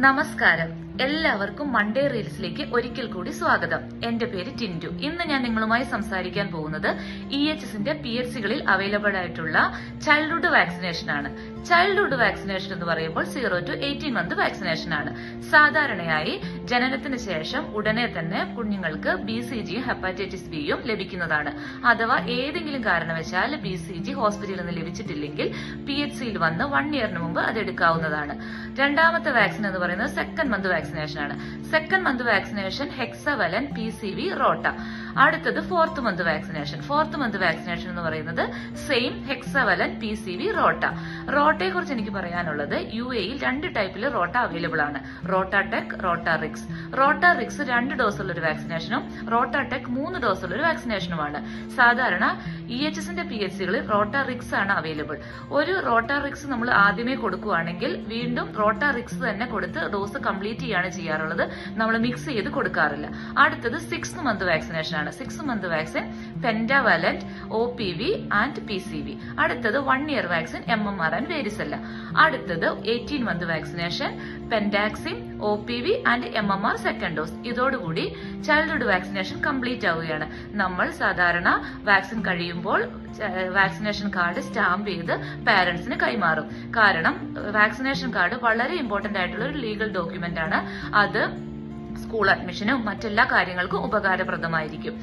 നമസ്കാരം. എല്ലാവർക്കും മൺഡേ റീൽസിലേക്ക് ഒരിക്കൽ കൂടി സ്വാഗതം. എന്റെ പേര് ടിൻഡു. ഇന്ന് ഞാൻ നിങ്ങളുമായി സംസാരിക്കാൻ പോകുന്നത് EHSന്റെ PHCകളിൽ അവൈലബിൾ ആയിട്ടുള്ള ചൈൽഡ്ഹുഡ് വാക്സിനേഷൻ ആണ്. ചൈൽഡ്ഹുഡ് വാക്സിനേഷൻ എന്ന് പറയുമ്പോൾ 0 to 18 മന്ത് വാക്സിനേഷൻ ആണ്. സാധാരണയായി ജനനത്തിന് ശേഷം ഉടനെ തന്നെ കുഞ്ഞുങ്ങൾക്ക് BCGയും ഹെപ്പാറ്റൈറ്റിസ് ബിയും ലഭിക്കുന്നതാണ്. അഥവാ ഏതെങ്കിലും കാരണവശാൽ BCG ഹോസ്പിറ്റലിൽ നിന്ന് ലഭിച്ചിട്ടില്ലെങ്കിൽ PHCയിൽ വന്ന് 1 ഇയറിന് മുമ്പ് അത് എടുക്കാവുന്നതാണ്. രണ്ടാമത്തെ വാക്സിൻ എന്ന് പറയുന്നത് സെക്കൻഡ് മന്ത് വാക്സിനേഷൻ ആണ്. Second month vaccination hexavalent PCV റോട്ട. അടുത്തത് fourth month vaccination. Fourth month vaccination എന്ന് പറയുന്നത് സെയിം ഹെക്സാവലൻ PCV റോട്ട. റോട്ടയെ കുറിച്ച് എനിക്ക് പറയാനുള്ളത് UAEയിൽ 2 ടൈപ്പിൽ റോട്ട അവൈലബിൾ ആണ്. റോട്ടാടെക്, റോട്ടാറിക്സ്. റോട്ടാറിക്സ് 2 ഡോസ് ഉള്ള ഒരു വാക്സിനേഷനും റോട്ടാടെക് 3 ഡോസ് ഉള്ള ഒരു വാക്സിനേഷനുമാണ്. സാധാരണ EHSന്റെ PHCകളിൽ റോട്ടാറിക്സ് ആണ് അവൈലബിൾ. ഒരു റോട്ടാറിക്സ് നമ്മൾ ആദ്യമേ കൊടുക്കുകയാണെങ്കിൽ വീണ്ടും റോട്ടാറിക്സ് തന്നെ കൊടുത്ത് ഡോസ് കംപ്ലീറ്റ് ചെയ്യാണ് ചെയ്യാറുള്ളത്. നമ്മൾ മിക്സ് ചെയ്ത് കൊടുക്കാറില്ല. അടുത്തത് 6th മന്ത് വാക്സിനേഷൻ ആണ്. 6th month vaccine pentavalent, OPV and PCV. അടുത്തത് 1 year vaccine MMR and varicella. അടുത്തത് 18 month vaccination pentaxim, OPV and MMR second dose. ഇതോടുകൂടി ചൈൽഡ്ഹുഡ് വാക്സിനേഷൻ കംപ്ലീറ്റ് ആവുകയാണ്. നമ്മൾ സാധാരണ വാക്സിൻ കഴിയുമ്പോൾ വാക്സിനേഷൻ കാർഡ് സ്റ്റാമ്പ് ചെയ്ത് പാരന്റ്സിന് കൈമാറും. കാരണം വാക്സിനേഷൻ കാർഡ് വളരെ ഇമ്പോർട്ടന്റ് ആയിട്ടുള്ള ഒരു ലീഗൽ ഡോക്യുമെന്റ് ആണ്. അത് സ്കൂൾ അഡ്മിഷനും മറ്റെല്ലാ കാര്യങ്ങൾക്കും ഉപകാരപ്രദമായിരിക്കും.